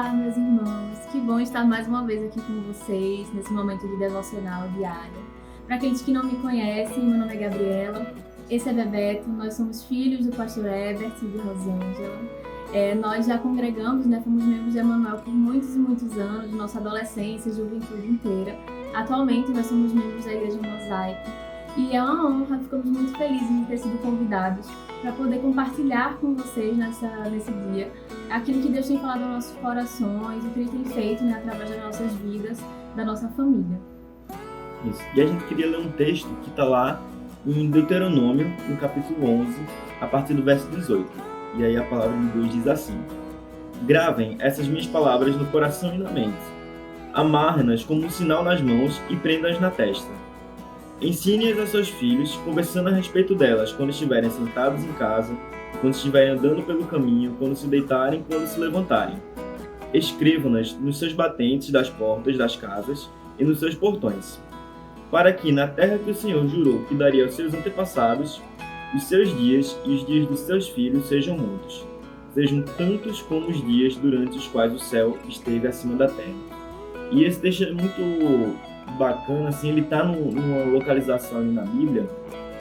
Olá, meus irmãos! Que bom estar mais uma vez aqui com vocês nesse momento de devocional diário. Para aqueles que não me conhecem, meu nome é Gabriela, esse é Bebeto, nós somos filhos do pastor Herbert e de Rosângela. Nós já congregamos, fomos membros de Emanuel por muitos e muitos anos, nossa adolescência e juventude inteira. Atualmente nós somos membros da Igreja Mosaico e é uma honra, ficamos muito felizes de ter sido convidados para poder compartilhar com vocês nesse dia aquilo que Deus tem falado aos nossos corações, o que Ele tem feito através das nossas vidas, da nossa família. Isso. E a gente queria ler um texto que está lá em Deuteronômio, no capítulo 11, a partir do verso 18. E aí a palavra de Deus diz assim: Gravem essas minhas palavras no coração e na mente. Amarrem-nas como um sinal nas mãos e prendam-as na testa. Ensine-as a seus filhos, conversando a respeito delas quando estiverem sentados em casa, quando estiverem andando pelo caminho, quando se deitarem, quando se levantarem. Escrevam-nas nos seus batentes das portas das casas e nos seus portões, para que na terra que o Senhor jurou que daria aos seus antepassados, os seus dias e os dias dos seus filhos sejam muitos, sejam tantos como os dias durante os quais o céu esteve acima da terra. E esse texto é muito bacana, assim, ele está numa localização ali na Bíblia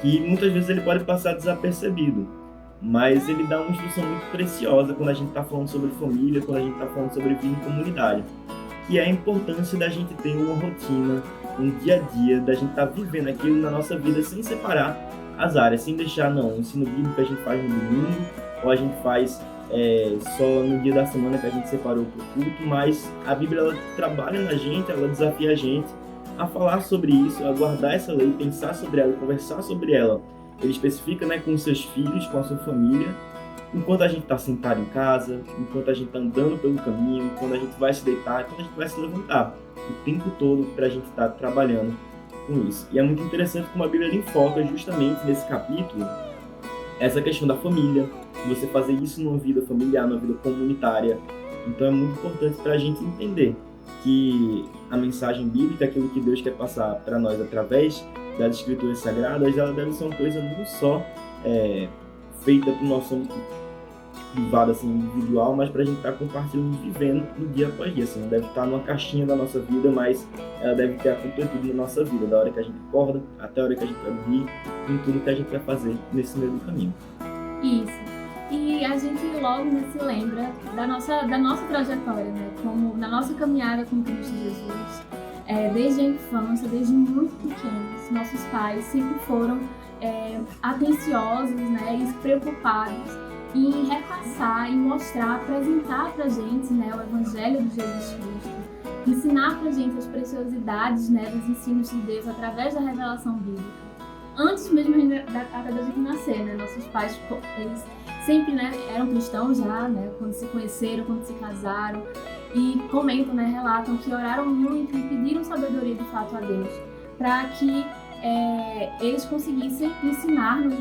que muitas vezes ele pode passar desapercebido, mas ele dá uma instrução muito preciosa quando a gente está falando sobre família, quando a gente está falando sobre vida em comunidade, que é a importância da gente ter uma rotina, um dia a dia, da gente estar vivendo aquilo na nossa vida sem separar as áreas, sem deixar, o ensino bíblico que a gente faz no domingo, ou a gente faz só no dia da semana que a gente separou para o culto, mas a Bíblia ela trabalha na gente, ela desafia a gente a falar sobre isso, a guardar essa lei, pensar sobre ela, conversar sobre ela. Ele especifica com os seus filhos, com a sua família, enquanto a gente está sentado em casa, enquanto a gente está andando pelo caminho, quando a gente vai se deitar, quando a gente vai se levantar. O tempo todo para a gente estar trabalhando com isso. E é muito interessante como a Bíblia enfoca justamente nesse capítulo essa questão da família, você fazer isso numa vida familiar, numa vida comunitária. Então é muito importante para a gente entender que a mensagem bíblica, aquilo que Deus quer passar para nós através das Escrituras Sagradas, ela deve ser uma coisa não só feita para o nosso âmbito privado, assim, individual, mas para a gente estar compartilhando, vivendo no dia após dia. Assim, não deve estar numa caixinha da nossa vida, mas ela deve ter a completude na nossa vida, da hora que a gente acorda até a hora que a gente vai dormir, em tudo que a gente vai fazer nesse meio do caminho. Isso. E a gente logo se lembra da nossa trajetória, como na nossa caminhada com Cristo Jesus. Desde a infância, desde muito pequenos, nossos pais sempre foram atenciosos, e preocupados em repassar, em mostrar, apresentar pra gente o Evangelho de Jesus Cristo, ensinar pra gente as preciosidades dos ensinos de Deus através da revelação bíblica. Antes mesmo até da gente nascer, nossos pais, eles sempre eram cristãos já, quando se conheceram, quando se casaram, e comentam, relatam que oraram muito e pediram sabedoria de fato a Deus, para que eles conseguissem ensinar-nos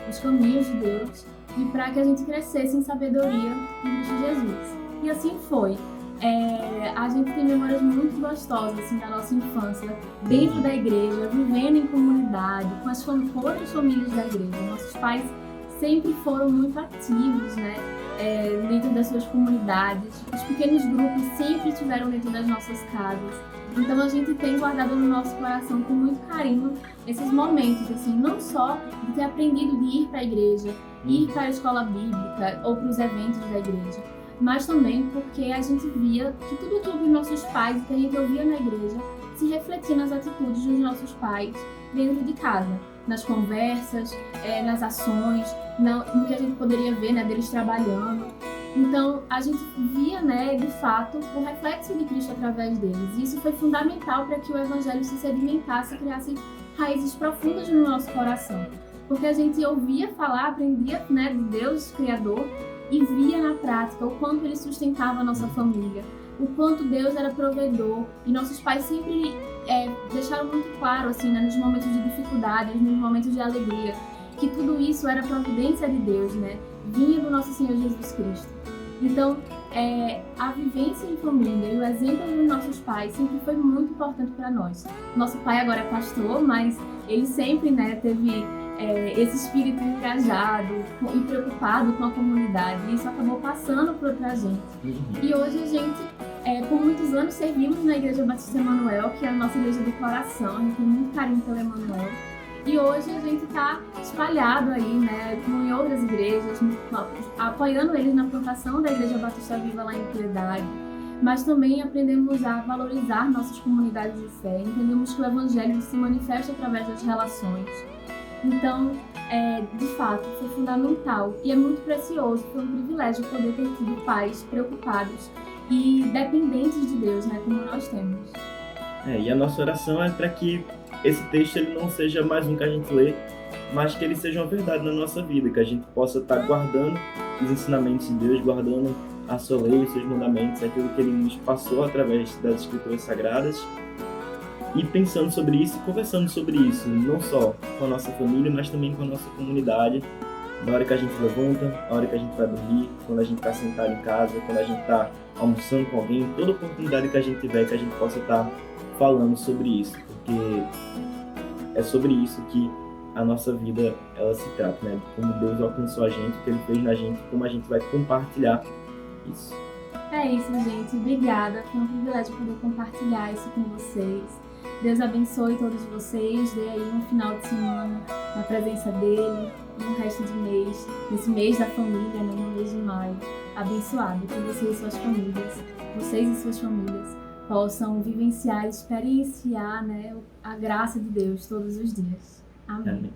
os caminhos de Deus e para que a gente crescesse em sabedoria em Cristo Jesus. E assim foi. A gente tem memórias muito gostosas da nossa infância, dentro da igreja, vivendo em comunidade, com outras famílias da igreja. Nossos pais sempre foram muito ativos, dentro das suas comunidades. Os pequenos grupos sempre estiveram dentro das nossas casas. Então a gente tem guardado no nosso coração com muito carinho esses momentos, assim, não só de ter aprendido de ir para a igreja, ir para a escola bíblica ou para os eventos da igreja, mas também porque a gente via que tudo que os nossos pais, que a gente ouvia na igreja, se refletia nas atitudes dos nossos pais dentro de casa, nas conversas, nas ações, no que a gente poderia ver deles trabalhando. Então, a gente via, de fato, o reflexo de Cristo através deles. E isso foi fundamental para que o Evangelho se sedimentasse e criasse raízes profundas no nosso coração. Porque a gente ouvia falar, aprendia de Deus, Criador, e via na prática o quanto Ele sustentava a nossa família, o quanto Deus era provedor. E nossos pais sempre deixaram muito claro, assim, nos momentos de dificuldade, nos momentos de alegria, que tudo isso era providência de Deus, vinha do nosso Senhor Jesus Cristo. Então, a vivência em família e o exemplo dos nossos pais sempre foi muito importante para nós. Nosso pai agora é pastor, mas ele sempre teve esse espírito engajado e preocupado com a comunidade. E isso acabou passando para outra gente. E hoje a gente, por muitos anos, servimos na Igreja Batista Emanuel, que é a nossa igreja do coração. A gente tem muito carinho pelo Emanuel. E hoje a gente está espalhado aí, né, em outras igrejas, apoiando eles na plantação da Igreja Batista Viva lá em Piedade. Mas também aprendemos a valorizar nossas comunidades de fé. Entendemos que o Evangelho se manifesta através das relações. Então, de fato, foi fundamental e é muito precioso, foi um privilégio poder ter tido pais preocupados e dependentes de Deus, né, como nós temos. E a nossa oração é para que esse texto ele não seja mais um que a gente lê, mas que ele seja uma verdade na nossa vida, que a gente possa estar guardando os ensinamentos de Deus, guardando a sua lei, os seus mandamentos, aquilo que ele nos passou através das Escrituras Sagradas, e pensando sobre isso e conversando sobre isso, não só com a nossa família, mas também com a nossa comunidade, na hora que a gente levanta, na hora que a gente vai dormir, quando a gente está sentado em casa, quando a gente está almoçando com alguém, toda oportunidade que a gente tiver, que a gente possa estar falando sobre isso, porque é sobre isso que a nossa vida ela se trata, né? Como Deus alcançou a gente, o que Ele fez na gente, como a gente vai compartilhar isso. É isso, gente. Obrigada. Foi um privilégio poder compartilhar isso com vocês. Deus abençoe todos vocês. Dê aí um final de semana na presença dEle, no resto de mês, nesse mês da família, né? No mês de maio. Abençoado. Que vocês e suas famílias, possam vivenciar e experienciar, né, a graça de Deus todos os dias. Amém.